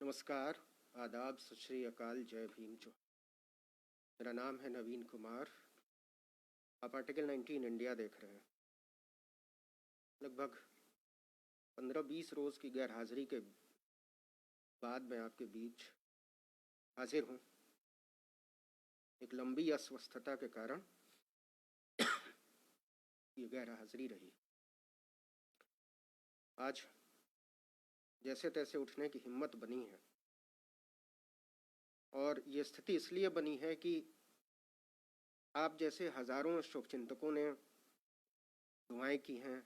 नमस्कार, आदाब, सत श्री अकाल, जय भीम जो। मेरा नाम है नवीन कुमार। आप आर्टिकल 19 इंडिया देख रहे हैं। लगभग 15-20 रोज़ की गैर हाजिरी के बाद मैं आपके बीच हाजिर हूँ। एक लंबी अस्वस्थता के कारण ये गैर हाजिरी रही। आज जैसे तैसे उठने की हिम्मत बनी है, और ये स्थिति इसलिए बनी है कि आप जैसे हजारों शुभचिंतकों ने दुआएं की हैं,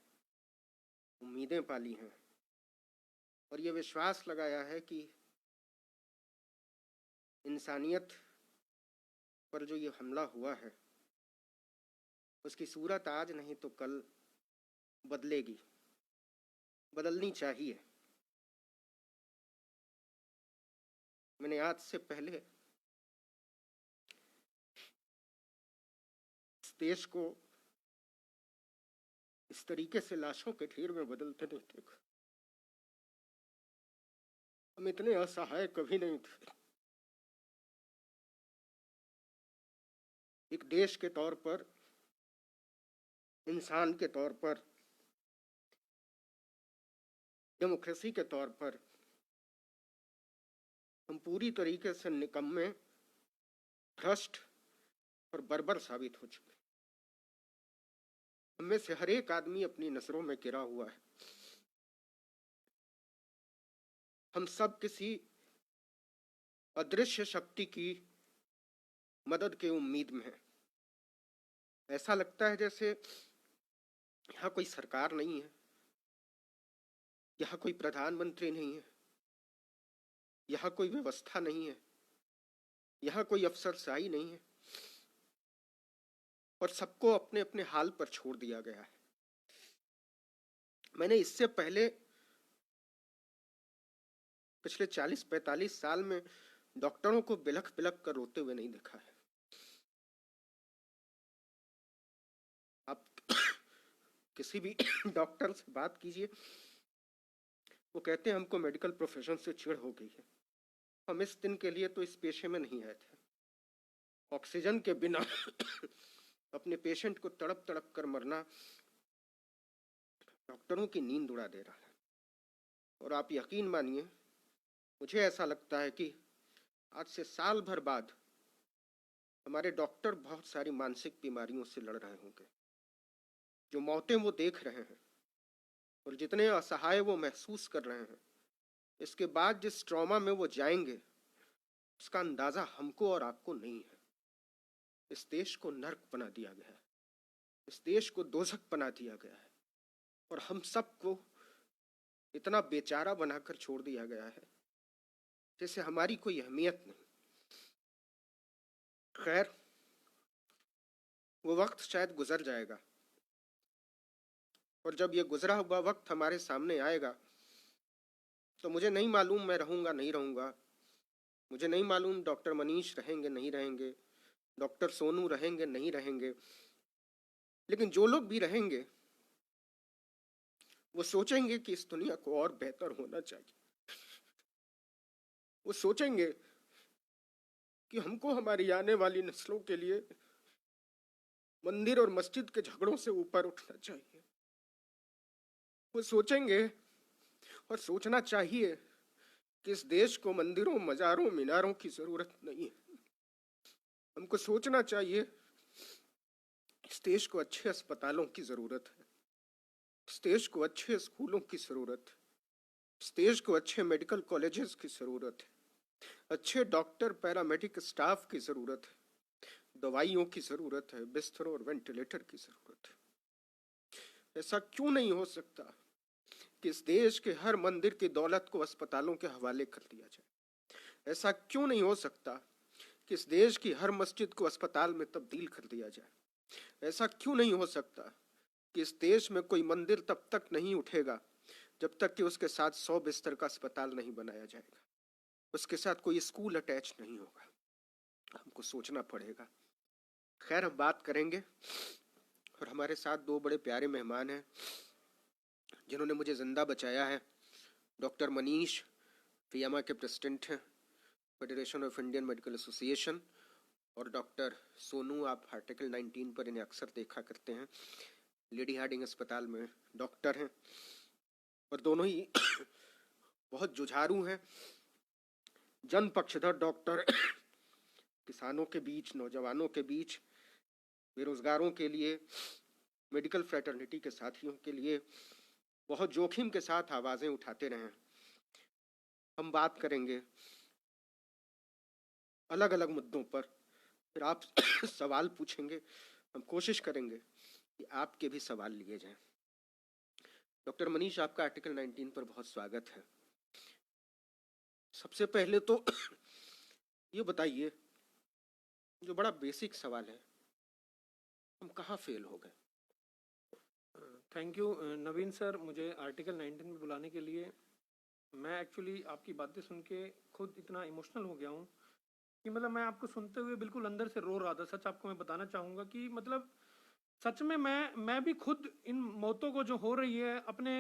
उम्मीदें पाली हैं, और ये विश्वास लगाया है कि इंसानियत पर जो ये हमला हुआ है उसकी सूरत आज नहीं तो कल बदलेगी, बदलनी चाहिए। मैंने आज से पहले इस देश को इस तरीके से लाशों के ढेर में बदलते नहीं देखा। हम इतने असहाय कभी नहीं थे। एक देश के तौर पर, इंसान के तौर पर, डेमोक्रेसी के तौर पर हम पूरी तरीके से निकम्मे, भ्रष्ट और बर्बर साबित हो चुके। हम में से हर एक आदमी अपनी नजरों में गिरा हुआ है। हम सब किसी अदृश्य शक्ति की मदद की उम्मीद में है। ऐसा लगता है जैसे यहाँ कोई सरकार नहीं है, यहाँ कोई प्रधानमंत्री नहीं है, यहाँ कोई व्यवस्था नहीं है, यहाँ कोई अफसरशाही नहीं है, और सबको अपने अपने हाल पर छोड़ दिया गया है। मैंने इससे पहले पिछले 40-45 साल में डॉक्टरों को बिलख बिलख कर रोते हुए नहीं देखा है। आप किसी भी डॉक्टर से बात कीजिए, वो कहते हैं हमको मेडिकल प्रोफेशन से चिढ़ हो गई है। हम इस दिन के लिए तो इस पेशे में नहीं आए थे। ऑक्सीजन के बिना अपने पेशेंट को तड़प तड़प कर मरना डॉक्टरों की नींद उड़ा दे रहा है। और आप यकीन मानिए, मुझे ऐसा लगता है कि आज से साल भर बाद हमारे डॉक्टर बहुत सारी मानसिक बीमारियों से लड़ रहे होंगे। जो मौतें वो देख रहे हैं और जितने असहाय वो महसूस कर रहे हैं, इसके बाद जिस ट्रॉमा में वो जाएंगे उसका अंदाजा हमको और आपको नहीं है। इस देश को नर्क बना दिया गया है, इस देश को दोजख बना दिया गया है, और हम सबको इतना बेचारा बनाकर छोड़ दिया गया है जैसे हमारी कोई अहमियत नहीं। खैर, वो वक्त शायद गुजर जाएगा, और जब ये गुजरा हुआ वक्त हमारे सामने आएगा तो मुझे नहीं मालूम मैं रहूंगा नहीं रहूंगा, मुझे नहीं मालूम डॉक्टर मनीष रहेंगे नहीं रहेंगे, डॉक्टर सोनू रहेंगे नहीं रहेंगे, लेकिन जो लोग भी रहेंगे वो सोचेंगे कि इस दुनिया को और बेहतर होना चाहिए। वो सोचेंगे कि हमको हमारी आने वाली नस्लों के लिए मंदिर और मस्जिद के झगड़ों से ऊपर उठना चाहिए। वो सोचेंगे और सोचना चाहिए कि इस देश को मंदिरों, मजारों, मीनारों की जरूरत नहीं है। हमको सोचना चाहिए इस देश को अच्छे अस्पतालों की जरूरत है, इस देश को अच्छे स्कूलों की जरूरत है, इस देश को अच्छे मेडिकल कॉलेजेस की जरूरत है, अच्छे डॉक्टर, पैरामेडिक स्टाफ की जरूरत है, दवाइयों की जरूरत है, बिस्तरों और वेंटिलेटर की जरूरत है। ऐसा क्यों नहीं हो सकता कि इस देश के हर मंदिर की दौलत को अस्पतालों के हवाले कर दिया जाए? ऐसा क्यों नहीं हो सकता कि इस देश की हर मस्जिद को अस्पताल में तब्दील कर दिया जाए? ऐसा क्यों नहीं हो सकता कि इस देश में कोई मंदिर तब तक नहीं उठेगा जब तक कि उसके साथ 100 बिस्तर का अस्पताल नहीं बनाया जाएगा, उसके साथ कोई स्कूल अटैच नहीं होगा? हमको सोचना पड़ेगा। खैर, हम बात करेंगे, और हमारे साथ दो बड़े प्यारे मेहमान हैं जिन्होंने मुझे जिंदा बचाया है। डॉक्टर मनीष फियामा के प्रेसिडेंट हैं, federation of Indian medical association, और डॉक्टर सोनू, आप आर्टिकल 19 पर इन्हें अक्सर देखा करते हैं, लेडी हार्डिंग अस्पताल में डॉक्टर हैं और दोनों ही बहुत जुझारू हैं, जन पक्षधर डॉक्टर। किसानों के बीच, नौजवानों के बीच, बेरोजगारों के लिए, मेडिकल फ्रेटर्निटी के साथियों के लिए बहुत जोखिम के साथ आवाजें उठाते रहे। हम बात करेंगे अलग अलग मुद्दों पर, फिर आप सवाल पूछेंगे, हम कोशिश करेंगे कि आपके भी सवाल लिए जाएं। डॉक्टर मनीष, आपका आर्टिकल 19 पर बहुत स्वागत है। सबसे पहले तो ये बताइए, जो बड़ा बेसिक सवाल है, हम कहाँ फेल हो गए? थैंक यू नवीन सर, मुझे आर्टिकल 19 में बुलाने के लिए। मैं एक्चुअली आपकी बातें सुन के खुद इतना इमोशनल हो गया हूँ कि मतलब मैं आपको सुनते हुए बिल्कुल अंदर से रो रहा था। सच आपको मैं बताना चाहूँगा कि मतलब सच में मैं भी खुद इन मौतों को जो हो रही है अपने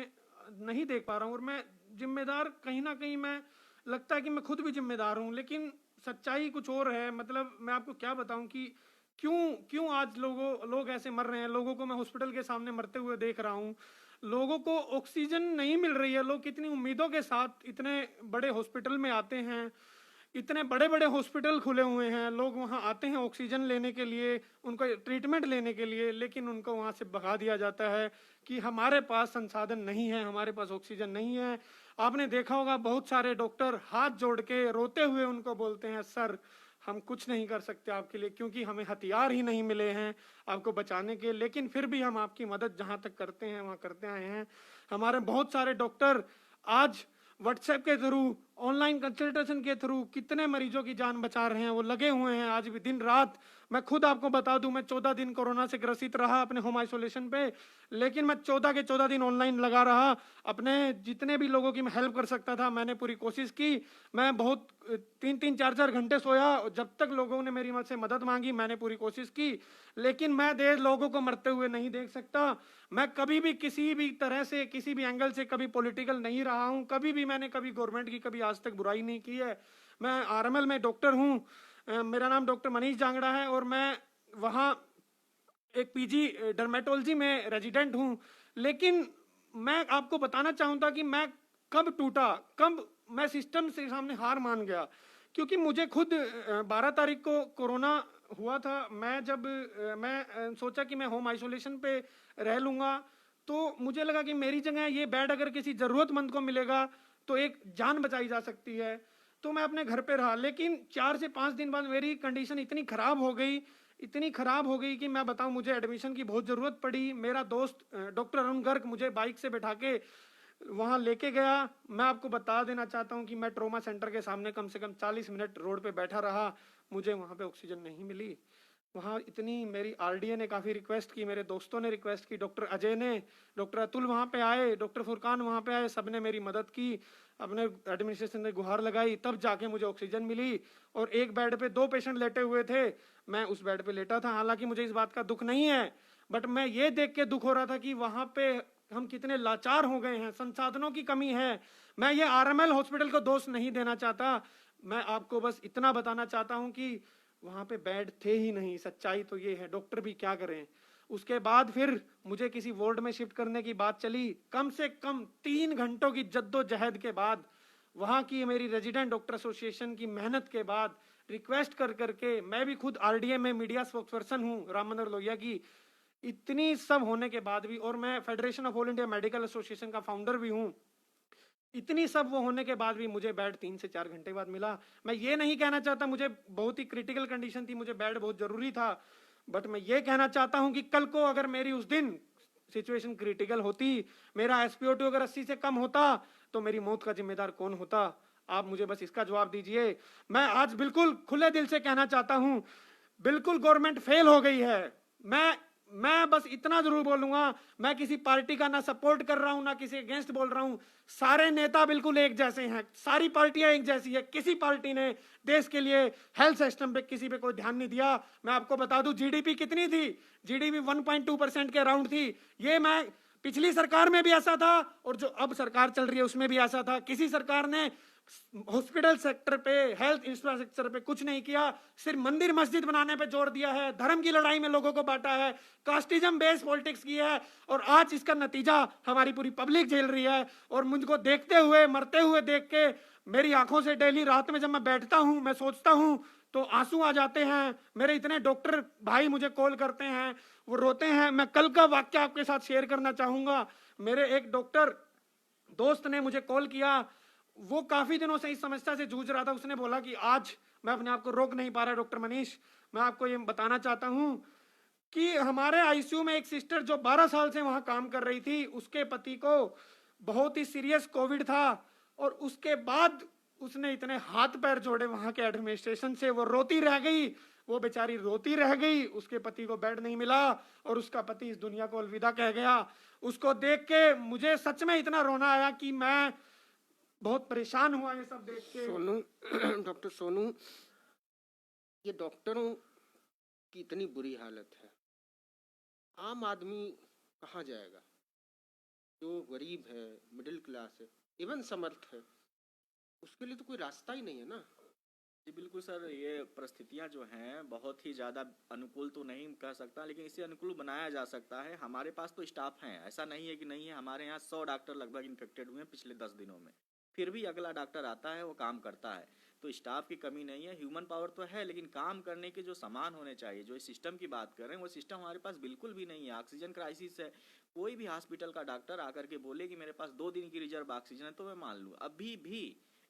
नहीं देख पा रहा हूँ, और मैं जिम्मेदार कहीं ना कहीं, मैं लगता है कि मैं खुद भी जिम्मेदार हूँ, लेकिन सच्चाई कुछ और है। मतलब मैं आपको क्या बताऊं कि क्यों क्यों आज लोग ऐसे मर रहे हैं। लोगों को मैं हॉस्पिटल के सामने मरते हुए देख रहा हूँ, लोगों को ऑक्सीजन नहीं मिल रही है। लोग कितनी उम्मीदों के साथ इतने बड़े हॉस्पिटल में आते हैं, इतने बड़े बड़े हॉस्पिटल खुले हुए हैं, लोग वहां आते हैं ऑक्सीजन लेने के लिए, उनको ट्रीटमेंट लेने के लिए, लेकिन उनको वहां से भगा दिया जाता है कि हमारे पास संसाधन नहीं है, हमारे पास ऑक्सीजन नहीं है। आपने देखा होगा बहुत सारे डॉक्टर हाथ जोड़ के रोते हुए उनको बोलते हैं, सर हम कुछ नहीं कर सकते आपके लिए, क्योंकि हमें हथियार ही नहीं मिले हैं आपको बचाने के, लेकिन फिर भी हम आपकी मदद जहां तक करते हैं वहां करते आए हैं। हमारे बहुत सारे डॉक्टर आज व्हाट्सएप के थ्रू, ऑनलाइन कंसल्टेशन के थ्रू कितने मरीजों की जान बचा रहे हैं, वो लगे हुए हैं आज भी दिन रात। मैं खुद आपको बता दूं, मैं 14 दिन कोरोना से ग्रसित रहा अपने होम आइसोलेशन पे, लेकिन मैं 14 के 14 दिन ऑनलाइन लगा रहा। अपने जितने भी लोगों की मैं हेल्प कर सकता था मैंने पूरी कोशिश की। मैं बहुत 3-3, 4-4 घंटे सोया, जब तक लोगों ने मेरी से मदद मांगी मैंने पूरी कोशिश की, लेकिन मैं देश लोगों को मरते हुए नहीं देख सकता। मैं कभी भी किसी भी तरह से, किसी भी एंगल से कभी पॉलिटिकल नहीं रहा हूं, कभी भी मैंने कभी गवर्नमेंट की कभी आज तक बुराई नहीं की है। मैं आरएमएल में डॉक्टर हूं, मेरा नाम डॉक्टर मनीष जांगड़ा है, और मैं वहां एक पीजी डर्मेटोलॉजी में रेजिडेंट हूं। लेकिन मैं आपको बताना चाहूंगा कि मैं कब टूटा, कब मैं सिस्टम से सामने हार मान गया, क्योंकि मुझे खुद 12 तारीख को कोरोना हुआ था। मैं जब मैं सोचा कि मैं होम आइसोलेशन पे रह लूंगा, तो मुझे लगा कि मेरी जगह ये बेड अगर किसी जरूरतमंद को मिलेगा तो एक जान बचाई जा सकती है, तो मैं अपने घर पे रहा। लेकिन 4 से 5 दिन बाद मेरी कंडीशन इतनी खराब हो गई, इतनी खराब हो गई कि मैं बताऊं, मुझे एडमिशन की बहुत जरूरत पड़ी। मेरा दोस्त डॉक्टर अरुण गर्ग मुझे बाइक से बैठा के वहां लेके गया। मैं आपको बता देना चाहता हूं कि मैं ट्रोमा सेंटर के सामने कम से कम 40 मिनट रोड पे बैठा रहा, मुझे वहां पे ऑक्सीजन नहीं मिली। वहाँ इतनी मेरी आरडीए ने काफ़ी रिक्वेस्ट की, मेरे दोस्तों ने रिक्वेस्ट की, डॉक्टर अजय ने, डॉक्टर अतुल वहाँ पे आए, डॉक्टर फुरकान वहाँ पे आए, सबने मेरी मदद की, अपने एडमिनिस्ट्रेशन ने गुहार लगाई, तब जाके मुझे ऑक्सीजन मिली। और एक बेड पे 2 पेशेंट लेटे हुए थे, मैं उस बेड पे लेटा था। हालांकि मुझे इस बात का दुख नहीं है, बट मैं ये देख के दुख हो रहा था कि वहाँ पे हम कितने लाचार हो गए हैं, संसाधनों की कमी है। मैं ये आरएमएल हॉस्पिटल को दोष नहीं देना चाहता, मैं आपको बस इतना बताना चाहता हूँ कि वहां पे बेड थे ही नहीं। सच्चाई तो ये है, डॉक्टर भी क्या करें। उसके बाद फिर मुझे किसी वार्ड में शिफ्ट करने की बात चली। कम से कम 3 घंटों की जद्दोजहद के बाद, वहां की मेरी रेजिडेंट डॉक्टर एसोसिएशन की मेहनत के बाद, रिक्वेस्ट कर करके, मैं भी खुद आरडीए में मीडिया स्पोक्सपर्सन हूँ राम मनोहर लोहिया की, इतनी सब होने के बाद भी, और मैं federation of all India medical association का फाउंडर भी हूँ, इतनी सब वो होने के बाद भी मुझे बेड 3 से 4 घंटे बाद मिला। मैं ये नहीं कहना चाहता मुझे बहुत ही क्रिटिकल कंडीशन थी, मुझे बेड बहुत जरूरी था, बट मैं ये कहना चाहता हूं कि कल को अगर मेरी उस दिन सिचुएशन क्रिटिकल होती, मेरा SpO2 अगर 80 से कम होता, तो मेरी मौत का जिम्मेदार कौन होता? आप मुझे बस इसका जवाब दीजिए। मैं आज बिल्कुल खुले दिल से कहना चाहता हूं, बिल्कुल गवर्नमेंट फेल हो गई है। मैं बस इतना जरूर बोलूंगा, मैं किसी पार्टी का ना सपोर्ट कर रहा हूं ना किसी अगेंस्ट बोल रहा हूं। सारे नेता बिल्कुल एक जैसे हैं, सारी पार्टियां एक जैसी है। किसी पार्टी ने देश के लिए हेल्थ सिस्टम पे किसी पे कोई ध्यान नहीं दिया। मैं आपको बता दूं जीडीपी कितनी थी, जीडीपी 1.2% के अराउंड थी। ये मैं पिछली सरकार में भी ऐसा था और जो अब सरकार चल रही है उसमें भी ऐसा था। किसी सरकार ने हॉस्पिटल सेक्टर पे, हेल्थ इंफ्रास्ट्रक्चर पे कुछ नहीं किया, सिर्फ मंदिर मस्जिद बनाने पे जोर दिया है, धर्म की लड़ाई में लोगों को बांटा है, कास्टिज्म बेस्ड पॉलिटिक्स की है, और आज इसका नतीजा हमारी पूरी पब्लिक झेल रही है। और मुझको देखते हुए, मरते हुए देख के मेरी आंखों से डेली रात में जब मैं बैठता हूं, मैं सोचता हूं तो आंसू आ जाते हैं। मेरे इतने डॉक्टर भाई मुझे कॉल करते हैं, वो रोते हैं। मैं कल का वाक्य आपके साथ शेयर करना चाहूंगा। मेरे एक डॉक्टर दोस्त ने मुझे कॉल किया, वो काफी दिनों से इस समस्या से जूझ रहा था। उसने बोला कि आज मैं अपने आप को रोक नहीं पा रहा। डॉक्टर मनीष, मैं आपको ये बताना चाहता हूं कि हमारे आईसीयू में एक सिस्टर जो 12 साल से वहां काम कर रही थी, उसके पति को बहुत ही सीरियस कोविड था, और उसके बाद उसने इतने हाथ पैर जोड़े वहां के एडमिनिस्ट्रेशन से, वो रोती रह गई, वो बेचारी रोती रह गई। उसके पति को बेड नहीं मिला और उसका पति इस दुनिया को अलविदा कह गया। उसको देख के मुझे सच में इतना रोना आया कि मैं बहुत परेशान हुआ ये सब देख के। सोनू, डॉक्टर सोनू, ये डॉक्टरों की इतनी बुरी हालत है, आम आदमी कहाँ जाएगा? जो गरीब है, मिडिल क्लास है, इवन समर्थ है, उसके लिए तो कोई रास्ता ही नहीं है ना। जी बिल्कुल सर, ये परिस्थितियां जो हैं बहुत ही ज़्यादा अनुकूल तो नहीं कह सकता, लेकिन इसे अनुकूल बनाया जा सकता है। हमारे पास तो स्टाफ हैं, ऐसा नहीं है कि नहीं है। हमारे यहाँ 100 डॉक्टर लगभग इन्फेक्टेड हुए हैं पिछले 10 दिनों में, फिर भी अगला डॉक्टर आता है, वो काम करता है। तो स्टाफ की कमी नहीं है, ह्यूमन पावर तो है, लेकिन काम करने के जो सामान होने चाहिए, जो इस सिस्टम की बात कर रहे हैं, वो सिस्टम हमारे पास बिल्कुल भी नहीं है। ऑक्सीजन क्राइसिस है। कोई भी हॉस्पिटल का डॉक्टर आकर के बोले कि मेरे पास 2 दिन की रिजर्व ऑक्सीजन है, तो मैं मान लूँ। अभी भी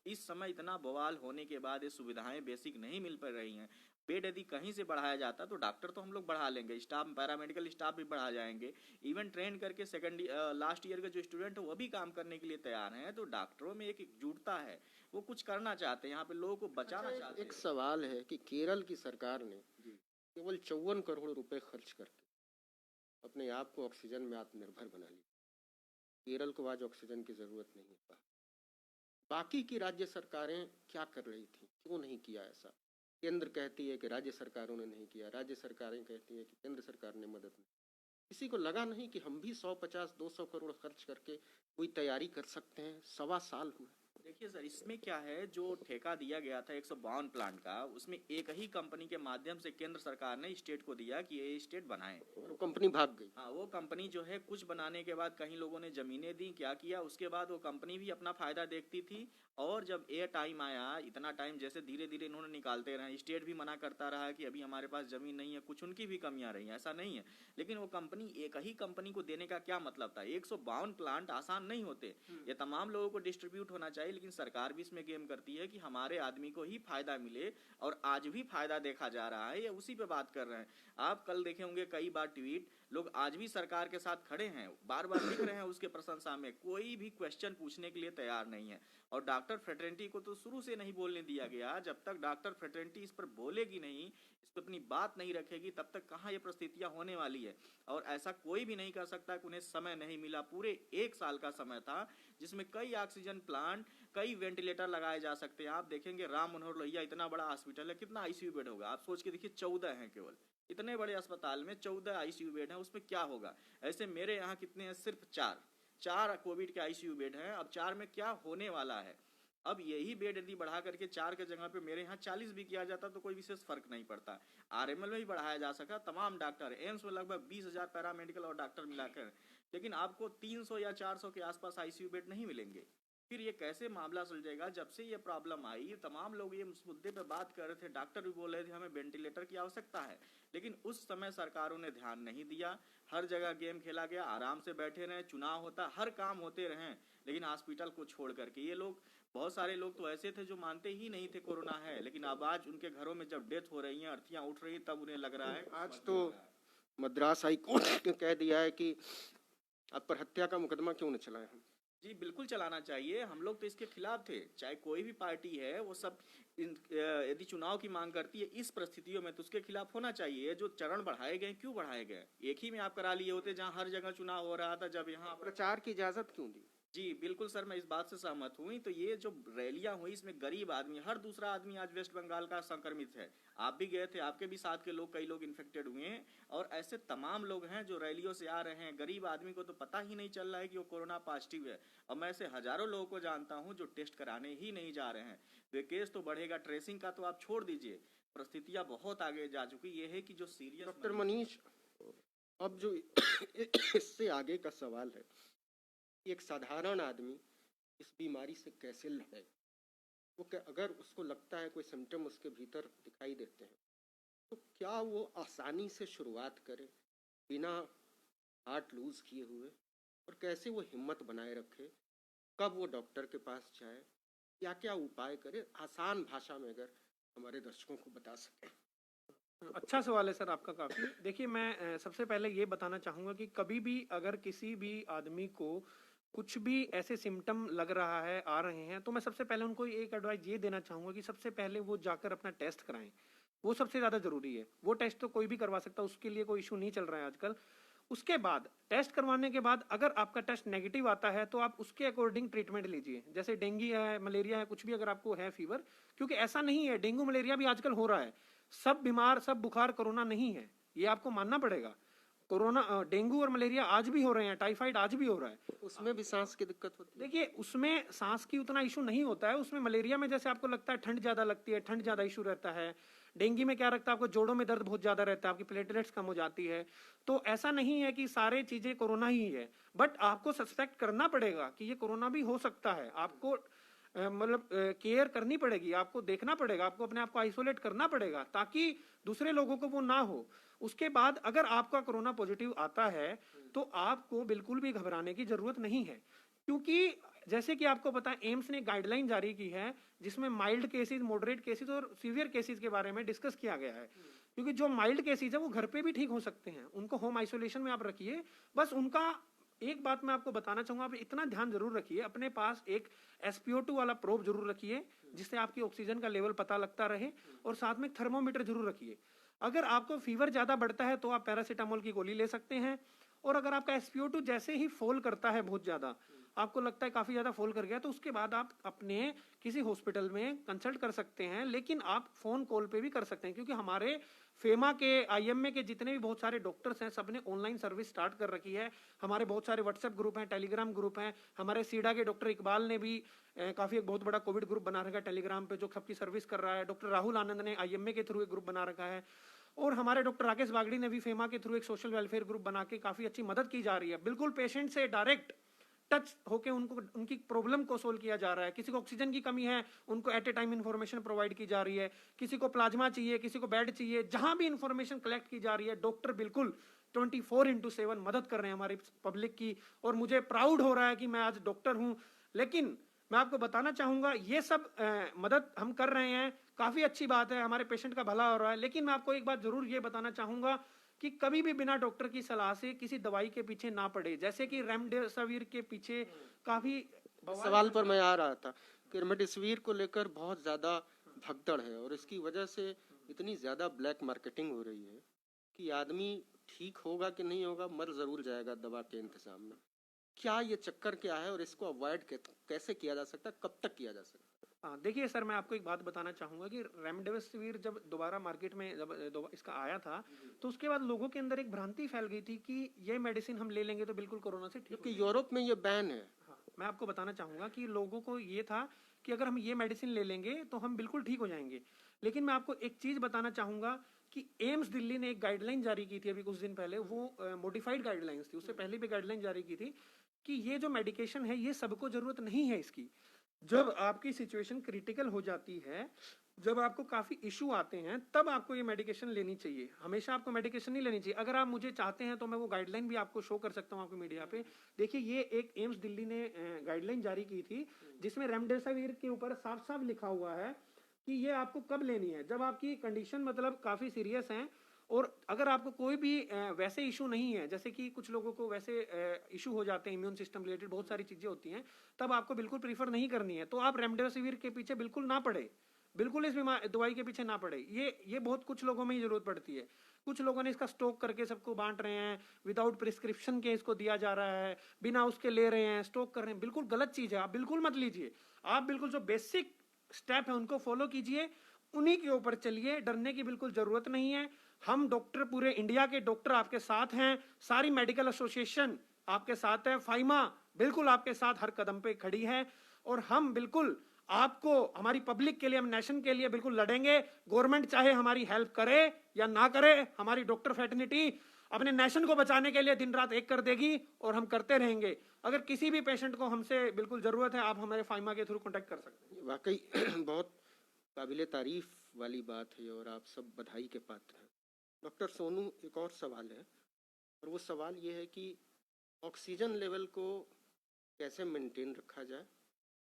इस समय इतना बवाल होने के बाद ये सुविधाएं बेसिक नहीं मिल पा रही हैं। बेड यदि कहीं से बढ़ाया जाता तो डॉक्टर तो हम लोग बढ़ा लेंगे, स्टाफ, पैरामेडिकल स्टाफ भी बढ़ा जाएंगे, इवन ट्रेन करके लास्ट ईयर के जो स्टूडेंट है वो भी काम करने के लिए तैयार हैं। तो डॉक्टरों में एक एकजुटता है, वो कुछ करना चाहते हैं, यहाँ पे लोगों को बचाना चाहते एक हैं। सवाल है कि केरल की सरकार ने केवल 54 करोड़ रुपए खर्च करके अपने आप को ऑक्सीजन में आत्मनिर्भर बना लिया। केरल को आज ऑक्सीजन की जरूरत नहीं है। बाकी की राज्य सरकारें क्या कर रही थी, क्यों नहीं किया ऐसा? केंद्र कहती है कि राज्य सरकारों ने नहीं किया, राज्य सरकारें कहती है कि केंद्र सरकार ने मदद नहीं। किसी को लगा नहीं कि हम भी 150-200 करोड़ खर्च करके कोई तैयारी कर सकते हैं? 1.25 साल हुए। देखिए सर, इसमें क्या है, जो ठेका दिया गया था 152 प्लांट का, उसमें एक ही कंपनी के माध्यम से केंद्र सरकार ने स्टेट को दिया कि ये स्टेट बनाए। और कंपनी भाग गई। हाँ, वो कंपनी जो है कुछ बनाने के बाद कहीं लोगों ने जमीनें दी, क्या किया, उसके बाद वो कंपनी भी अपना फायदा देखती थी। और जब ये टाइम आया, इतना टाइम जैसे धीरे धीरे इन्होंने निकालते रहे, स्टेट भी मना करता रहा कि अभी हमारे पास जमीन नहीं है, कुछ उनकी भी कमियां रही हैं, ऐसा नहीं है। लेकिन वो कंपनी, एक ही कंपनी को देने का क्या मतलब था? 152 प्लांट आसान नहीं होते, ये तमाम लोगों को डिस्ट्रीब्यूट होना चाहिए। लेकिन सरकार भी इसमें गेम करती है कि हमारे आदमी को ही फायदा मिले, और आज भी फायदा देखा जा रहा है, ये उसी पे बात कर रहे हैं। आप कल देखे होंगे कई बार ट्वीट, लोग आज भी सरकार के साथ खड़े हैं, बार बार लिख रहे हैं उसके प्रशंसा में, कोई भी क्वेश्चन पूछने के लिए तैयार नहीं है। और डॉक्टर फ्रेटर्निटी को तो शुरू से नहीं बोलने दिया गया। जब तक डॉक्टर फ्रेटर्निटी इस पर बोलेगी नहीं, इस पर अपनी बात नहीं रखेगी, तब तक कहाँ ये परिस्थितियां होने वाली है। और ऐसा कोई भी नहीं कर सकता कि उन्हें समय नहीं मिला। पूरे 1 साल का समय था जिसमें कई ऑक्सीजन प्लांट, कई वेंटिलेटर लगाए जा सकते हैं। आप देखेंगे राम मनोहर लोहिया इतना बड़ा हॉस्पिटल है, कितना आईसीयू बेड होगा? आप सोच के देखिए, 14 है केवल। इतने बड़े अस्पताल में 14 आईसीयू बेड हैं, उसमें क्या होगा? ऐसे मेरे यहाँ कितने हैं? सिर्फ 4 कोविड के आईसीयू बेड हैं। अब 4 में क्या होने वाला है? अब यही बेड यदि बढ़ा करके 4 के जगह पे मेरे यहाँ 40 भी किया जाता तो कोई विशेष फर्क नहीं पड़ता। आरएमएल में भी बढ़ाया जा सका, तमाम डॉक्टर, एम्स में लगभग 20,000 पैरामेडिकल और डॉक्टर मिलाकर, लेकिन आपको 300 या 400 के आसपास आईसीयू बेड नहीं मिलेंगे। फिर ये कैसे मामला सुलझेगा? जब से ये प्रॉब्लम आई, तमाम लोग ये मुद्दे पे बात कर रहे थे, डॉक्टर भी बोल रहे थे हमें वेंटिलेटर की आवश्यकता है, लेकिन उस समय सरकारों ने ध्यान नहीं दिया। हर जगह गेम खेला गया, आराम से बैठे रहे, चुनाव होता, हर काम होते रहे, लेकिन हॉस्पिटल को छोड़ करके ये लोग, बहुत सारे लोग तो ऐसे थे जो मानते ही नहीं थे कोरोना है, लेकिन अब आज उनके घरों में जब डेथ हो रही है, अर्थियां उठ रही, तब उन्हें लग रहा है। आज तो मद्रास हाई कोर्ट ने कह दिया है कि अब पर हत्या का मुकदमा क्यों न चलाएं हम। जी बिल्कुल चलाना चाहिए, हम लोग तो इसके खिलाफ थे। चाहे कोई भी पार्टी है, वो सब यदि चुनाव की मांग करती है इस परिस्थितियों में, तो उसके खिलाफ होना चाहिए। जो चरण बढ़ाए गए, क्यों बढ़ाए गए? एक ही में आप करा लिए होते जहां हर जगह चुनाव हो रहा था। जब यहाँ प्रचार की इजाजत क्यों दी? जी बिल्कुल सर, मैं इस बात से सहमत हूँ। तो ये जो रैलियां हुई, इसमें गरीब आदमी, हर दूसरा आदमी आज वेस्ट बंगाल का संक्रमित है। आप भी गए थे, आपके भी साथ के लोग, कई लोग इन्फेक्टेड हुए हैं। और ऐसे तमाम लोग हैं जो रैलियों से आ रहे हैं। गरीब आदमी को तो पता ही नहीं चल रहा है कि वो कोरोना पॉजिटिव है। और मैं ऐसे हजारों लोगों को जानता हूँ जो टेस्ट कराने ही नहीं जा रहे हैं। तो केस तो बढ़ेगा, ट्रेसिंग का तो आप छोड़ दीजिए, परिस्थितियां बहुत आगे जा चुकी। ये है कि जो सीरियस डॉक्टर मनीष, अब जो इससे आगे का सवाल है, एक साधारण आदमी इस बीमारी से कैसे लड़े? अगर उसको लगता है कोई सिम्टम उसके भीतर दिखाई देते हैं, तो क्या वो आसानी से शुरुआत करे बिना हार्ट लूज किए हुए, और कैसे वो हिम्मत बनाए रखे, कब वो डॉक्टर के पास जाए, क्या क्या उपाय करे, आसान भाषा में अगर हमारे दर्शकों को बता सकें। अच्छा सवाल है सर आपका काफ़ी। देखिए मैं सबसे पहले ये बताना चाहूँगा कि कभी भी अगर किसी भी आदमी को कुछ भी ऐसे सिम्टम लग रहा है, आ रहे हैं, तो मैं सबसे पहले उनको एक एडवाइस ये देना चाहूँगा कि सबसे पहले वो जाकर अपना टेस्ट कराएं। वो सबसे ज़्यादा ज़रूरी है। वो टेस्ट तो कोई भी करवा सकता है, उसके लिए कोई इशू नहीं चल रहा है आजकल। उसके बाद टेस्ट करवाने के बाद अगर आपका टेस्ट नेगेटिव आता है तो आप उसके अकॉर्डिंग ट्रीटमेंट लीजिए। जैसे डेंगू है, मलेरिया है, कुछ भी अगर आपको है फीवर, क्योंकि ऐसा नहीं है, डेंगू मलेरिया भी आजकल हो रहा है। सब बीमार, सब बुखार कोरोना नहीं है, ये आपको मानना पड़ेगा। कोरोना, डेंगू और मलेरिया आज भी हो रहे हैं, टाइफाइड आज भी हो रहा है। उसमें भी सांस की दिक्कत होती है? देखिए उसमें सांस की उतना इशू नहीं होता है। उसमें मलेरिया में जैसे आपको लगता है ठंड ज्यादा लगती है, ठंड ज्यादा इशू रहता है। डेंगू में क्या रखता है, आपको जोड़ों में दर्द बहुत ज्यादा रहता है, आपकी प्लेटलेट्स कम हो जाती है। तो ऐसा नहीं है कि सारे चीजें कोरोना ही है, बट आपको सस्पेक्ट करना पड़ेगा कि ये कोरोना भी हो सकता है। आपको मतलब केयर करनी पड़ेगी, आपको देखना पड़ेगा, आपको अपने आप को आइसोलेट करना पड़ेगा ताकि दूसरे लोगों को वो ना हो। उसके बाद अगर आपका कोरोना पॉजिटिव आता है तो आपको बिल्कुल भी घबराने की जरूरत नहीं है, क्योंकि जैसे कि आपको पता है एम्स ने गाइडलाइन जारी की है जिसमें माइल्ड केसेस, मॉडरेट केसेस और सीवियर केसेस के बारे में डिस्कस किया गया है। क्योंकि जो माइल्ड केसेस है वो घर पे भी ठीक हो सकते हैं, उनको होम आइसोलेशन में आप रखिए। बस उनका एक बात मैं आपको बताना चाहूंगा, आप इतना ध्यान जरूर रखिए, अपने पास एक SpO2 वाला प्रोब जरूर रखिए जिससे आपकी ऑक्सीजन का लेवल पता लगता रहे, और साथ में थर्मोमीटर जरूर रखिए। अगर आपको फीवर ज्यादा बढ़ता है तो आप पैरासीटामोल की गोली ले सकते हैं, और अगर आपका SpO2 जैसे ही फॉल करता है, बहुत ज्यादा आपको लगता है काफी ज्यादा फॉल कर गया, तो उसके बाद आप अपने किसी हॉस्पिटल में कंसल्ट कर सकते हैं। लेकिन आप फोन कॉल पे भी कर सकते हैं, क्योंकि हमारे फेमा के, IMA के जितने भी बहुत सारे डॉक्टर्स हैं, सबने ऑनलाइन सर्विस स्टार्ट कर रखी है। हमारे बहुत सारे व्हाट्सएप ग्रुप हैं, टेलीग्राम ग्रुप हैं। हमारे सीडा के डॉक्टर इकबाल ने भी काफी एक बहुत बड़ा कोविड ग्रुप बना रखा है टेलीग्राम पे, जो सबकी सर्विस कर रहा है। डॉक्टर राहुल आनंद ने IMA के थ्रू एक ग्रुप बना रखा है, और हमारे डॉक्टर राकेश बागड़ी ने भी फेमा के थ्रू एक सोशल वेलफेयर ग्रुप बना के काफी अच्छी मदद की जा रही है। बिल्कुल पेशेंट से डायरेक्ट टच होके उनको, उनकी प्रॉब्लम को सोल्व किया जा रहा है। किसी को ऑक्सीजन की कमी है, उनको at a time information provide की जा रही है। किसी को प्लाज्मा चाहिए, किसी को बेड चाहिए, जहां भी इन्फॉर्मेशन कलेक्ट की जा रही है, डॉक्टर बिल्कुल 24/7 मदद कर रहे हैं हमारी पब्लिक की। और मुझे प्राउड हो रहा है कि मैं आज डॉक्टर हूं। लेकिन मैं आपको बताना चाहूंगा, ये सब मदद हम कर रहे हैं, काफी अच्छी बात है, हमारे पेशेंट का भला हो रहा है। लेकिन मैं आपको एक बात जरूर ये बताना चाहूंगा कि कभी भी बिना डॉक्टर की सलाह से किसी दवाई के पीछे ना पड़े। जैसे कि रेमडेसिविर के पीछे काफी सवाल पर मैं आ रहा था कि रेमडेसिविर को लेकर बहुत ज्यादा भगदड़ है, और इसकी वजह से इतनी ज्यादा ब्लैक मार्केटिंग हो रही है कि आदमी ठीक होगा कि नहीं होगा, मर जरूर जाएगा दवा के इंतजाम में। क्या ये चक्कर क्या है, और इसको अवॉइड कैसे किया जा सकता है, कब तक किया जा सकता है? देखिए सर, मैं आपको एक बात बताना चाहूंगा कि रेमडेसिविर जब दोबारा मार्केट में जब इसका आया था, तो उसके बाद लोगों के अंदर एक भ्रांति फैल गई थी कि ये मेडिसिन हम ले लेंगे तो बिल्कुल कोरोना से ठीक हो क्योंकि यूरोप में ये बैन है। हाँ, मैं आपको बताना चाहूंगा कि लोगों को ये था कि अगर हम ये मेडिसिन ले लेंगे तो हम बिल्कुल ठीक हो जाएंगे। लेकिन मैं आपको एक चीज बताना चाहूंगा कि एम्स दिल्ली ने एक गाइडलाइन जारी की थी अभी कुछ दिन पहले, वो मॉडिफाइड गाइडलाइंस थी, उससे पहले भी गाइडलाइन जारी की थी कि ये जो मेडिकेशन है ये सबको जरूरत नहीं है इसकी। जब आपकी सिचुएशन क्रिटिकल हो जाती है, जब आपको काफी इशू आते हैं, तब आपको ये मेडिकेशन लेनी चाहिए। हमेशा आपको मेडिकेशन नहीं लेनी चाहिए। अगर आप मुझे चाहते हैं तो मैं वो गाइडलाइन भी आपको शो कर सकता हूँ आपको मीडिया पे। देखिए ये एक एम्स दिल्ली ने गाइडलाइन जारी की थी जिसमें रेमडेसिविर के ऊपर साफ साफ लिखा हुआ है कि ये आपको कब लेनी है, जब आपकी कंडीशन मतलब काफी सीरियस है, और अगर आपको कोई भी वैसे इशू नहीं है, जैसे कि कुछ लोगों को वैसे इशू हो जाते हैं इम्यून सिस्टम रिलेटेड, बहुत सारी चीजें होती हैं, तब आपको बिल्कुल प्रीफर नहीं करनी है। तो आप रेमडेसिविर के पीछे बिल्कुल ना पड़े, बिल्कुल इस दवाई के पीछे ना पड़े। ये बहुत कुछ लोगों में ही जरूरत पड़ती है। कुछ लोगों ने इसका स्टॉक करके सबको बांट रहे हैं, विदाउट प्रिस्क्रिप्शन के इसको दिया जा रहा है, बिना उसके ले रहे हैं, स्टॉक कर रहे हैं। बिल्कुल गलत चीज है, आप बिल्कुल मत लीजिए। आप बिल्कुल जो बेसिक स्टेप है उनको फॉलो कीजिए, उन्हीं के ऊपर चलिए, डरने की बिल्कुल जरूरत नहीं है। हम डॉक्टर, पूरे इंडिया के डॉक्टर आपके साथ हैं, सारी मेडिकल एसोसिएशन आपके साथ है, फाइमा बिल्कुल आपके साथ हर कदम पे खड़ी है, और हम बिल्कुल आपको, हमारी पब्लिक के लिए, हम नेशन के लिए बिल्कुल लड़ेंगे। गवर्नमेंट चाहे हमारी हेल्प करे या ना करे, हमारी डॉक्टर फैटर्निटी अपने नेशन को बचाने के लिए दिन रात एक कर देगी, और हम करते रहेंगे। अगर किसी भी पेशेंट को हमसे बिल्कुल जरूरत है, आप हमारे फाइमा के थ्रू कॉन्टेक्ट कर सकते हैं। वाकई बहुत काबिले तारीफ वाली बात है और आप सब बधाई के पात्र हैं। डॉक्टर सोनू, एक और सवाल है, और वो सवाल ये है कि ऑक्सीजन लेवल को कैसे मेंटेन रखा जाए,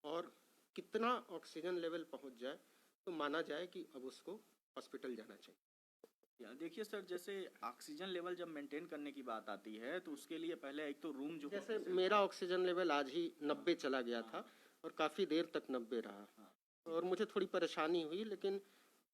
और कितना ऑक्सीजन लेवल पहुंच जाए तो माना जाए कि अब उसको हॉस्पिटल जाना चाहिए। देखिए सर, जैसे ऑक्सीजन लेवल जब मेंटेन करने की बात आती है तो उसके लिए पहले एक तो रूम जो, जैसे मेरा ऑक्सीजन लेवल आज ही 90 चला गया था और काफ़ी देर तक 90 रहा, और मुझे थोड़ी परेशानी हुई, लेकिन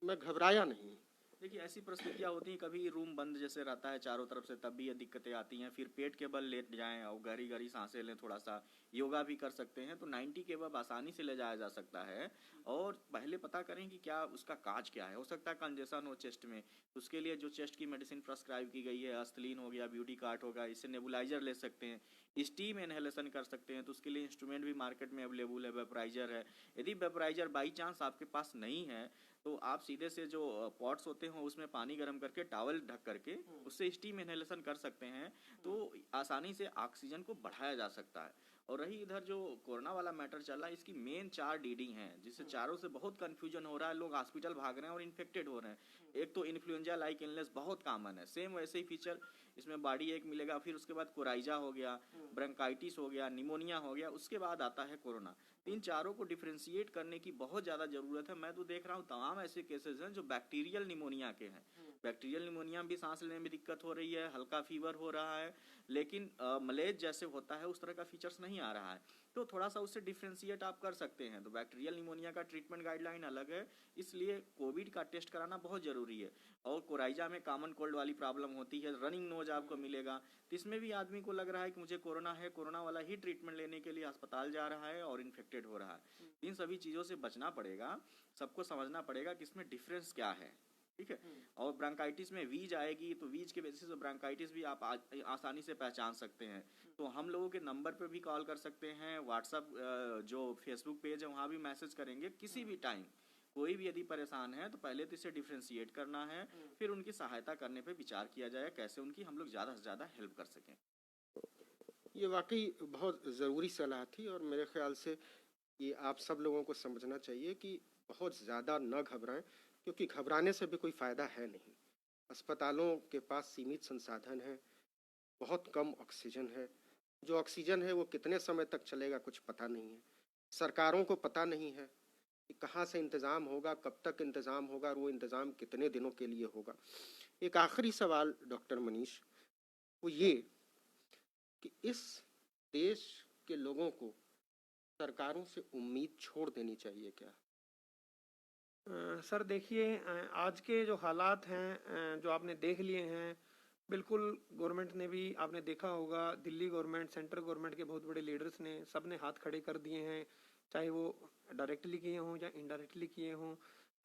मैं घबराया नहीं। देखिए ऐसी परिस्थितियाँ होती हैं, कभी रूम बंद जैसे रहता है चारों तरफ से, तब भी ये दिक्कतें आती हैं। फिर पेट के बल लेट जाएं और गहरी गहरी सांसें लें, थोड़ा सा योगा भी कर सकते हैं, तो 90 के अब आसानी से ले जाया जा सकता है। और पहले पता करें कि क्या उसका काज क्या है। हो सकता है कंजेशन हो चेस्ट में, तो उसके लिए जो चेस्ट की मेडिसिन प्रेस्क्राइब की गई है, अस्थलीन हो गया, ब्यूटी कार्ट होगा, इससे नेबुलाइजर ले सकते हैं, स्टीम इनहेलेशन कर सकते हैं, तो उसके लिए इंस्ट्रूमेंट भी मार्केट में अवेलेबल है, वेपराइजर है। यदि वेपराइजर बाई चांस आपके पास नहीं है तो आप सीधे से जो पॉट्स होते हैं उसमें पानी गर्म करके टॉवल ढक करके उससे स्टीम इनहेलेशन कर सकते हैं, तो आसानी से ऑक्सीजन को बढ़ाया जा सकता है। और रही इधर जो कोरोना वाला मैटर चल रहा है, इसकी मेन 4 डीडी हैं, जिससे चारों से बहुत कंफ्यूजन हो रहा है, लोग हॉस्पिटल भाग रहे हैं और इन्फेक्टेड हो रहे हैं। एक तो इन्फ्लुएंजा लाइक इलनेस बहुत कॉमन है, सेम वैसे ही फीचर इसमें बॉडी एक मिलेगा, फिर उसके बाद कोराइजा हो गया, ब्रोंकाइटिस हो गया, निमोनिया हो गया, उसके बाद आता है कोरोना। इन चारों को डिफ्रेंशिएट करने की बहुत ज़्यादा ज़रूरत है। मैं तो देख रहा हूँ तमाम ऐसे केसेस हैं जो बैक्टीरियल निमोनिया के हैं। बैक्टीरियल निमोनिया में भी सांस लेने में दिक्कत हो रही है, हल्का फीवर हो रहा है, लेकिन मलेज जैसे होता है उस तरह का फीचर्स नहीं आ रहा है, तो थोड़ा सा उससे डिफ्रेंशिएट आप कर सकते हैं। तो बैक्टीरियल निमोनिया का ट्रीटमेंट गाइडलाइन अलग है, इसलिए कोविड का टेस्ट कराना बहुत ज़रूरी है। और कोराइजा में कॉमन कोल्ड वाली प्रॉब्लम होती है, रनिंग नोज आपको मिलेगा, तो इसमें भी आदमी को लग रहा है कि मुझे कोरोना है, कोरोना वाला ही ट्रीटमेंट लेने के लिए अस्पताल जा रहा है और इन्फेक्टेड हो रहा है। इन सभी चीज़ों से बचना पड़ेगा, सबको समझना पड़ेगा कि इसमें डिफरेंस क्या है, ठीक है। और ब्रोंकाइटिस में वीज आएगी, तो वीज के बेसिस पे ब्रोंकाइटिस भी आप आसानी से पहचान सकते हैं। तो हम लोगों के नंबर पे भी कॉल कर सकते हैं, व्हाट्सअप जो फेसबुक पेज है वहाँ भी मैसेज करेंगे, किसी भी टाइम कोई भी यदि परेशान है तो पहले तो इसे डिफ्रेंशिएट करना है, फिर उनकी सहायता करने पे विचार किया जाए कैसे उनकी हम लोग ज़्यादा से ज़्यादा हेल्प कर सकें। ये वाकई बहुत ज़रूरी सलाह थी, और मेरे ख्याल से ये आप सब लोगों को समझना चाहिए कि बहुत ज़्यादा न घबराएं, क्योंकि घबराने से भी कोई फ़ायदा है नहीं। अस्पतालों के पास सीमित संसाधन हैं, बहुत कम ऑक्सीजन है, जो ऑक्सीजन है वो कितने समय तक चलेगा कुछ पता नहीं है। सरकारों को पता नहीं है कि कहाँ से इंतज़ाम होगा, कब तक इंतज़ाम होगा, और वो इंतज़ाम कितने दिनों के लिए होगा। एक आखिरी सवाल डॉक्टर मनीष, वो ये कि इस देश के लोगों को सरकारों से उम्मीद छोड़ देनी चाहिए क्या? सर देखिए, आज के जो हालात हैं जो आपने देख लिए हैं, बिल्कुल गवर्नमेंट ने भी, आपने देखा होगा दिल्ली गवर्नमेंट, सेंट्रल गवर्नमेंट के बहुत बड़े लीडर्स ने, सब ने हाथ खड़े कर दिए हैं, चाहे वो डायरेक्टली किए हों या इनडायरेक्टली किए हों।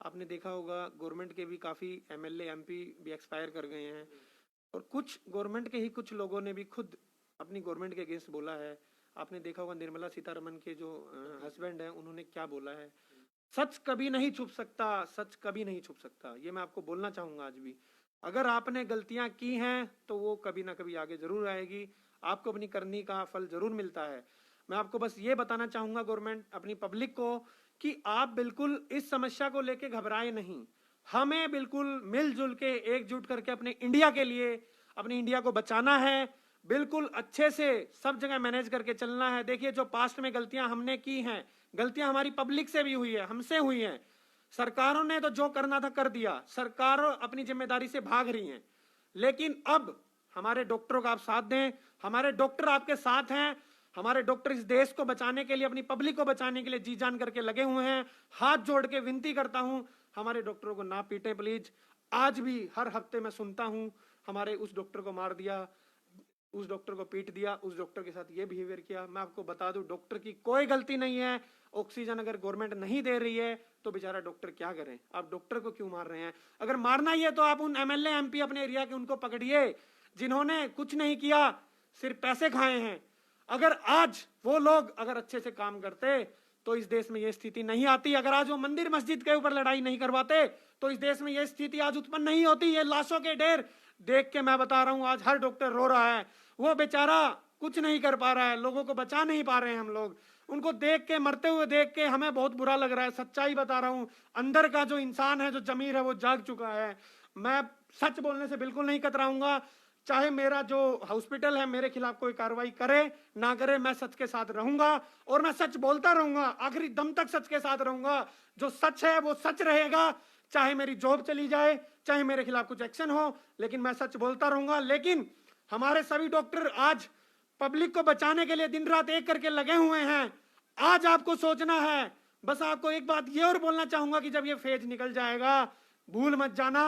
आपने देखा होगा गवर्नमेंट के भी काफ़ी एमएलए एमपी भी एक्सपायर कर गए हैं, और कुछ गवर्नमेंट के ही कुछ लोगों ने भी खुद अपनी गवर्नमेंट के अगेंस्ट बोला है। आपने देखा होगा निर्मला सीतारमन के जो हस्बैंड हैं, उन्होंने क्या बोला है, सच कभी नहीं छुप सकता, सच कभी नहीं छुप सकता। ये मैं आपको बोलना चाहूंगा आज भी। अगर आपने गलतियां की हैं तो वो कभी ना कभी आगे जरूर आएगी, आपको अपनी करनी का फल जरूर मिलता है। मैं आपको बस ये बताना चाहूंगा गवर्नमेंट, अपनी पब्लिक को, कि आप बिल्कुल इस समस्या को लेके घबराए नहीं। हमें बिल्कुल मिलजुल के एकजुट करके अपने इंडिया के लिए, अपनी इंडिया को बचाना है, बिल्कुल अच्छे से सब जगह मैनेज करके चलना है। देखिए जो पास्ट में गलतियां हमने की हैं, गलतियां हमारी पब्लिक से भी हुई है, हमसे हुई हैं। सरकारों ने तो जो करना था कर दिया, सरकारों अपनी जिम्मेदारी से भाग रही हैं, लेकिन अब हमारे डॉक्टरों का आप साथ दें, हमारे डॉक्टर आपके साथ हैं, हमारे डॉक्टर इस देश को बचाने के लिए, अपनी पब्लिक को बचाने के लिए जी जान करके लगे हुए हैं। हाथ जोड़ के विनती करता हूं, हमारे डॉक्टरों को ना पीटे प्लीज। आज भी हर हफ्ते मैं सुनता हूं, हमारे उस डॉक्टर को मार दिया, उस डॉक्टर को पीट दिया, उस डॉक्टर के साथ ये बिहेवियर किया। मैं आपको बता दूं, डॉक्टर की कोई गलती नहीं है। ऑक्सीजन अगर गवर्नमेंट नहीं दे रही है तो बेचारा डॉक्टर क्या करे? आप डॉक्टर को क्यों मार रहे हैं? अगर मारना ही है तो आप उन एमएलए एमपी अपने एरिया के उनको पकड़िए जिन्होंने कुछ नहीं किया, सिर्फ पैसे खाए हैं। अगर आज वो लोग अगर अच्छे से काम करते तो इस देश में ये स्थिति नहीं आती। अगर आज वो मंदिर मस्जिद के ऊपर लड़ाई नहीं करवाते तो इस देश में ये स्थिति आज उत्पन्न नहीं होती। ये लाशों के ढेर देख के मैं बता रहा हूं, आज हर डॉक्टर रो रहा है। वो बेचारा कुछ नहीं कर पा रहा है, लोगों को बचा नहीं पा रहे हैं हम लोग। उनको देख के, मरते हुए देख के हमें बहुत बुरा लग रहा है। सच्चाई बता रहा हूं, अंदर का जो इंसान है, जो जमीर है, वो जाग चुका है। मैं सच बोलने से बिल्कुल नहीं कतराऊंगा। चाहे मेरा जो हॉस्पिटल है मेरे खिलाफ कोई कार्रवाई करे ना करे, मैं सच के साथ रहूंगा और मैं सच बोलता रहूंगा, आखिरी दम तक सच के साथ रहूंगा। जो सच है वो सच रहेगा, चाहे मेरी जॉब चली जाए, चाहे मेरे खिलाफ कुछ एक्शन हो, लेकिन मैं सच बोलता रहूंगा। लेकिन हमारे सभी डॉक्टर आज पब्लिक को बचाने के लिए दिन रात एक करके लगे हुए हैं। आज आपको सोचना है। बस आपको एक बात ये और बोलना चाहूंगा कि जब ये फेज निकल जाएगा, भूल मत जाना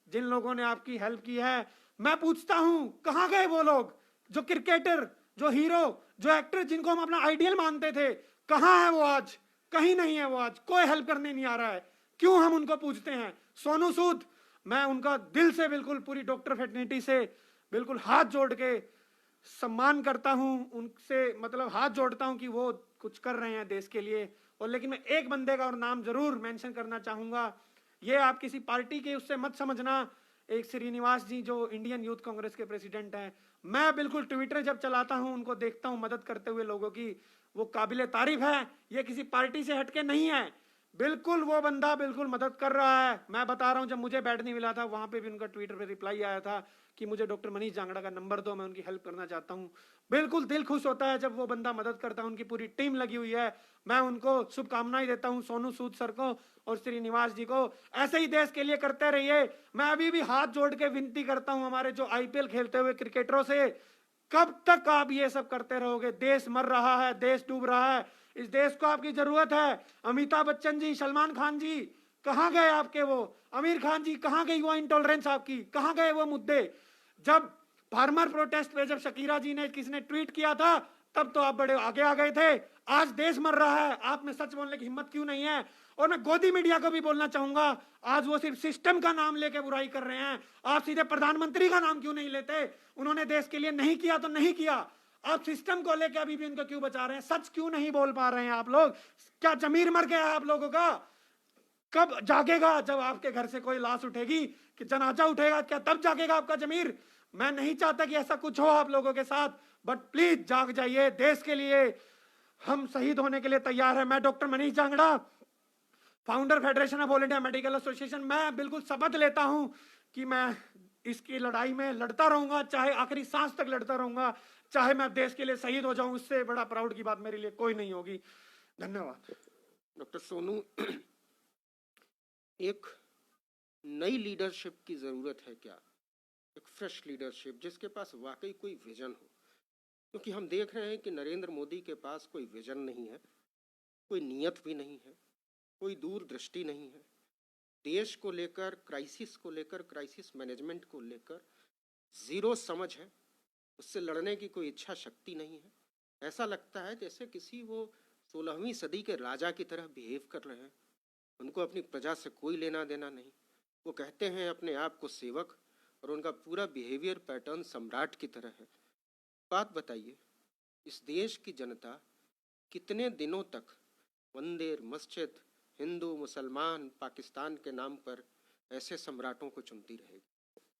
जिन लोगों ने आपकी हेल्प की है। मैं पूछता हूं, कहां गए वो लोग जो क्रिकेटर, जो हीरो, जो एक्टर, जिनको हम अपना आइडियल मानते थे? कहां है वो आज? कहीं नहीं है वो आज। कोई हेल्प करने नहीं आ रहा है। क्यों हम उनको पूछते हैं? सोनू सूद, मैं उनका दिल से, बिल्कुल पूरी डॉक्टर फेटर्निटी से बिल्कुल हाथ जोड़ के सम्मान करता हूं, उनसे मतलब हाथ जोड़ता हूं कि वो कुछ कर रहे हैं देश के लिए। और लेकिन मैं एक बंदे का और नाम जरूर मेंशन करना चाहूंगा। ये आप किसी पार्टी के उससे मत समझना। एक श्रीनिवास जी जो इंडियन यूथ कांग्रेस के प्रेसिडेंट हैं, मैं बिल्कुल ट्विटर जब चलाता हूं, उनको देखता हूं मदद करते हुए लोगों की, वो काबिले तारीफ है। ये किसी पार्टी से हटके नहीं है, बिल्कुल वो बंदा बिल्कुल मदद कर रहा है। मैं बता रहा हूं, जब मुझे बेड नहीं मिला था वहां पे भी उनका ट्विटर पे रिप्लाई आया था कि मुझे डॉक्टर मनीष जांगड़ा का नंबर दो, मैं उनकी हेल्प करना चाहता हूं। बिल्कुल दिल खुश होता है जब वो बंदा मदद करता है। उनकी पूरी टीम लगी हुई है। मैं उनको शुभकामनाएं देता हूं, सोनू सूद सर को और श्रीनिवास जी को। ऐसे ही देश के लिए करते रहिए। मैं अभी भी हाथ जोड़ के विनती करता हूं हमारे जो आईपीएल खेलते हुए क्रिकेटरों से, कब तक आप ये सब करते रहोगे? देश मर रहा है, देश डूब रहा है, इस देश को आपकी जरूरत है। अमिताभ बच्चन जी, सलमान खान जी, कहां गए आपके वो? आमिर खान जी, कहां गई वो इंटॉलरेंस आपकी? कहां गए वो मुद्दे? जब फार्मर प्रोटेस्ट पे जब शकीरा जी ने किसने ट्वीट किया था, तब तो आप बड़े आगे आ गए थे। आज देश मर रहा है, आप में सच बोलने की हिम्मत क्यों नहीं है? और मैं गोदी मीडिया को भी बोलना चाहूंगा, आज वो सिर्फ सिस्टम का नाम लेके बुराई कर रहे हैं। आप सीधे प्रधानमंत्री का नाम क्यों नहीं लेते? उन्होंने देश के लिए नहीं किया तो नहीं किया। आप सिस्टम को लेके अभी भी उनको क्यों बचा रहे हैं? सच क्यों नहीं बोल पा रहे हैं आप लोग? क्या जमीर मर गया है आप लोगों का? कब जागेगा? जब आपके घर से कोई लाश उठेगी, कि जनाजा उठेगा, क्या तब जागेगा आपका जमीर? मैं नहीं चाहता कि ऐसा कुछ हो आप लोगों के साथ, बट प्लीज जाग जाइए। देश के लिए हम शहीद होने के लिए तैयार है। मैं doctor Manish Jangra, founder federation of all India medical association, मैं बिल्कुल शपथ लेता हूं कि मैं इसकी लड़ाई में लड़ता रहूंगा, चाहे आखिरी सांस तक लड़ता रहूंगा, चाहे मैं देश के लिए शहीद हो जाऊं। उससे बड़ा प्राउड की बात मेरे लिए कोई नहीं होगी। धन्यवाद। डॉक्टर सोनू, एक नई लीडरशिप की जरूरत है क्या? एक फ्रेश लीडरशिप जिसके पास वाकई कोई विजन हो, क्योंकि हम देख रहे हैं कि नरेंद्र मोदी के पास कोई विजन नहीं है, कोई नियत भी नहीं है, कोई दूरदृष्टि नहीं है। देश को लेकर, क्राइसिस को लेकर, क्राइसिस मैनेजमेंट को लेकर जीरो समझ है। उससे लड़ने की कोई इच्छा शक्ति नहीं है। ऐसा लगता है जैसे किसी वो 16वीं सदी के राजा की तरह बिहेव कर रहे हैं। उनको अपनी प्रजा से कोई लेना देना नहीं। वो कहते हैं अपने आप को सेवक, और उनका पूरा बिहेवियर पैटर्न सम्राट की तरह है। बात बताइए, इस देश की जनता कितने दिनों तक मंदिर, मस्जिद, हिंदू, मुसलमान, पाकिस्तान के नाम पर ऐसे सम्राटों को चुनती रहेगी?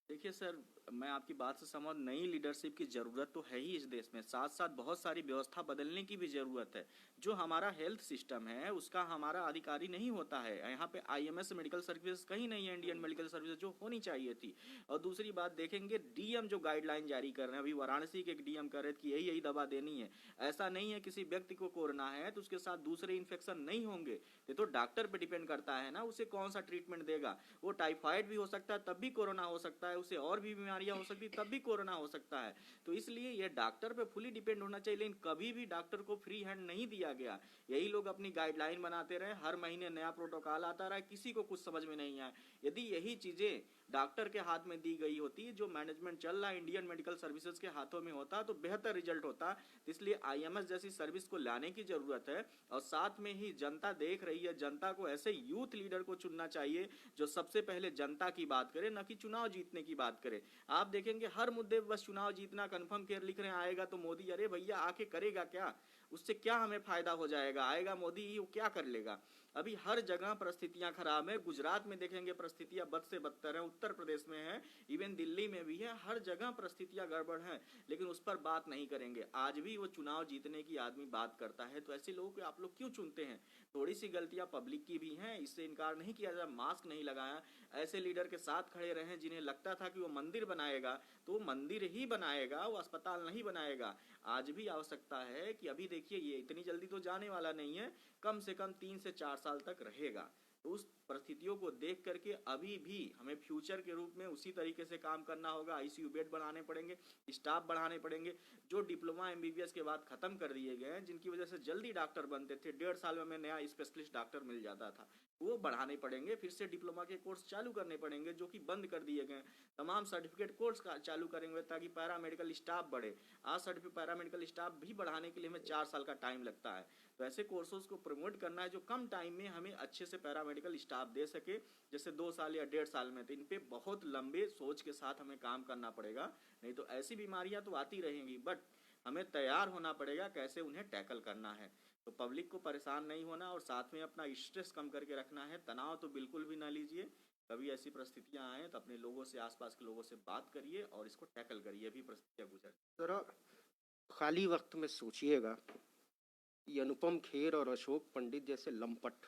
देखिए सर, मैं आपकी बात से सहमत। नई लीडरशिप की ज़रूरत तो है ही इस देश में, साथ साथ बहुत सारी व्यवस्था बदलने की भी ज़रूरत है। जो हमारा हेल्थ सिस्टम है उसका हमारा अधिकारी नहीं होता है। यहाँ पे आईएमएस मेडिकल सर्विस कहीं नहीं है, इंडियन मेडिकल सर्विस जो होनी चाहिए थी। और दूसरी बात देखेंगे, डीएम जो गाइडलाइन जारी कर रहे हैं, अभी वाराणसी के एक डीएम कर रहे थे कि यही यही दवा देनी है। ऐसा नहीं है किसी व्यक्ति को कोरोना है तो उसके साथ दूसरे इन्फेक्शन नहीं होंगे। ये तो डॉक्टर पे डिपेंड करता है ना, उसे कौन सा ट्रीटमेंट देगा। वो टाइफाइड भी हो सकता है तब भी कोरोना हो सकता है, उसे और भी बीमारी बीमारियां हो सकती, तब भी कोरोना हो सकता है। तो इसलिए ये डॉक्टर पे फुली डिपेंड होना चाहिए, लेकिन कभी भी डॉक्टर को फ्री हैंड नहीं दिया गया। यही लोग अपनी गाइडलाइन बनाते रहे, हर महीने नया प्रोटोकॉल आता रहा, किसी को कुछ समझ में नहीं आया। यदि यही चीजें डॉक्टर के हाथ में दी गई होती, जो मैनेजमेंट चल रहा है इंडियन मेडिकल सर्विसेज के हाथों में होता, तो बेहतर रिजल्ट होता। इसलिए आईएमएस जैसी सर्विस को लाने की जरूरत है। और साथ में ही जनता देख रही है, जनता को ऐसे यूथ लीडर को चुनना चाहिए जो सबसे पहले जनता की बात करे, न कि चुनाव जीतने की बात करे। आप देखेंगे हर मुद्दे पर बस चुनाव जीतना कन्फर्म केयर लिख रहे हैं, आएगा तो मोदी। अरे भैया आके करेगा क्या? उससे क्या हमें फायदा हो जाएगा? आएगा मोदी ही, वो क्या कर लेगा? अभी हर जगह परिस्थितियां खराब है। गुजरात में देखेंगे परिस्थितियां बद से बदतर है, उत्तर प्रदेश में है, इवन दिल्ली में भी है, हर जगह परिस्थितियां गड़बड़ हैं, लेकिन उस पर बात नहीं करेंगे। आज भी वो चुनाव जीतने की आदमी बात करता है, तो ऐसे लोगों को आप लोग क्यों चुनते हैं? थोड़ी सी गलतियां पब्लिक की भी हैं, इससे इनकार नहीं किया जाए। मास्क नहीं लगाया, ऐसे लीडर के साथ खड़े रहे जिन्हें लगता था कि वो मंदिर बनाएगा, तो वो मंदिर ही बनाएगा, वो अस्पताल नहीं बनाएगा। आज भी आवश्यकता है कि अभी देखिए ये इतनी जल्दी तो जाने वाला नहीं है, कम से कम 3 से 4 साल तक रहेगा। तो उस परिस्थितियों को देख करके अभी भी हमें फ्यूचर के रूप में उसी तरीके से काम करना होगा। आईसीयू बेड बढ़ाने पड़ेंगे, स्टाफ बढ़ाने पड़ेंगे। जो डिप्लोमा एमबीबीएस के बाद खत्म कर दिए गए हैं, जिनकी वजह से जल्दी डॉक्टर बनते थे, 1.5 साल में हमें नया स्पेशलिस्ट डॉक्टर मिल जाता था, वो बढ़ाने पड़ेंगे। फिर से डिप्लोमा के कोर्स चालू करने पड़ेंगे जो कि बंद कर दिए गए। तमाम सर्टिफिकेट कोर्स का चालू करेंगे ताकि पैरामेडिकल स्टाफ बढ़े। आज सर्टिफिकेट पैरामेडिकल स्टाफ भी बढ़ाने के लिए हमें 4 साल का टाइम लगता है। तो ऐसे कोर्सेज को प्रमोट करना है जो कम टाइम में हमें अच्छे से पैरामेडिकल स्टाफ दे सके, जैसे 2 साल या 1.5 साल में। तो इन पे बहुत लंबे सोच के साथ हमें काम करना पड़ेगा, नहीं तो ऐसी बीमारियां तो आती रहेंगी, बट हमें तैयार होना पड़ेगा कैसे उन्हें टैकल करना है। तो पब्लिक को परेशान नहीं होना और साथ में अपना स्ट्रेस कम करके रखना है। तनाव तो बिल्कुल भी ना लीजिए। कभी ऐसी परिस्थितियां आए तो अपने लोगों से, आसपास के लोगों से बात करिए और इसको टैकल करिए। अभी परिस्थितियां गुजर जरा खाली वक्त में सोचिएगा, ये अनुपम खेर और अशोक पंडित जैसे लंपट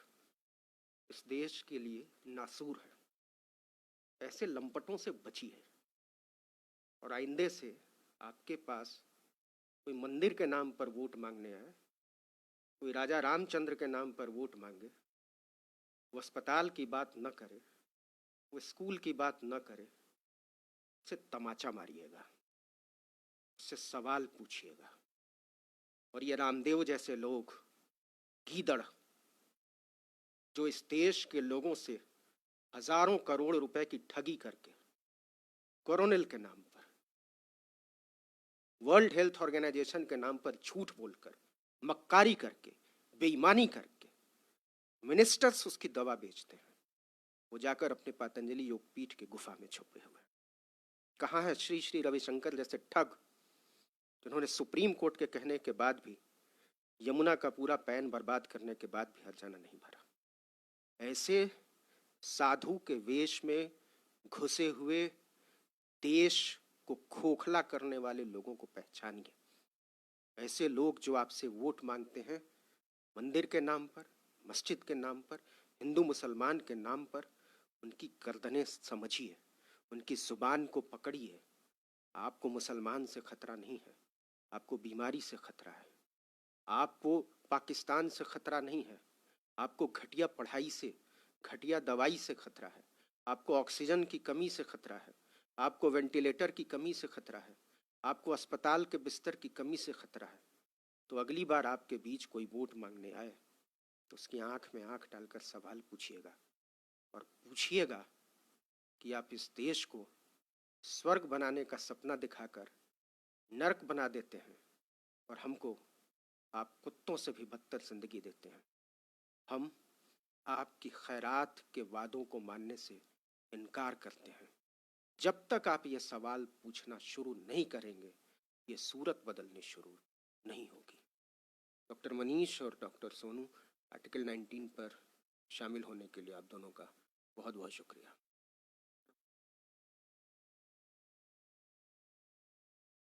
इस देश के लिए नासूर है। ऐसे लंपटों से बचिए और आइंदे से आपके पास कोई मंदिर के नाम पर वोट मांगने आए, कोई राजा रामचंद्र के नाम पर वोट मांगे, वो अस्पताल की बात न करे, वो स्कूल की बात न करे, उससे तमाचा मारिएगा, उससे सवाल पूछिएगा। और ये रामदेव जैसे लोग, गीदड़, जो इस देश के लोगों से हजारों करोड़ रुपए की ठगी करके कोरोनिल के नाम पर, वर्ल्ड हेल्थ ऑर्गेनाइजेशन के नाम पर झूठ बोलकर, मक्कारी करके, बेईमानी करके मिनिस्टर्स उसकी दवा बेचते हैं, वो जाकर अपने पतंजलि योगपीठ के गुफा में छुपे हुए। कहाँ है श्री श्री रविशंकर जैसे ठग, जिन्होंने सुप्रीम कोर्ट के कहने के बाद भी, यमुना का पूरा पैन बर्बाद करने के बाद भी हर्जाना नहीं भरा। ऐसे साधु के वेश में घुसे हुए देश को खोखला करने वाले लोगों को पहचानिए। ऐसे लोग जो आपसे वोट मांगते हैं मंदिर के नाम पर, मस्जिद के नाम पर, हिंदू मुसलमान के नाम पर, उनकी गर्दनें समझिए, उनकी जुबान को पकड़िए। आपको मुसलमान से खतरा नहीं है, आपको बीमारी से खतरा है। आपको पाकिस्तान से खतरा नहीं है, आपको घटिया पढ़ाई से, घटिया दवाई से खतरा है। आपको ऑक्सीजन की कमी से खतरा है, आपको वेंटिलेटर की कमी से खतरा है, आपको अस्पताल के बिस्तर की कमी से खतरा है। तो अगली बार आपके बीच कोई वोट मांगने आए तो उसकी आंख में आंख डालकर सवाल पूछिएगा, और पूछिएगा कि आप इस देश को स्वर्ग बनाने का सपना दिखाकर नर्क बना देते हैं, और हमको आप कुत्तों से भी बदतर जिंदगी देते हैं। हम आपकी खैरात के वादों को मानने से इनकार करते हैं। जब तक आप ये सवाल पूछना शुरू नहीं करेंगे, ये सूरत बदलनी शुरू नहीं होगी। डॉक्टर मनीष और डॉक्टर सोनू, आर्टिकल 19 पर शामिल होने के लिए आप दोनों का बहुत बहुत शुक्रिया।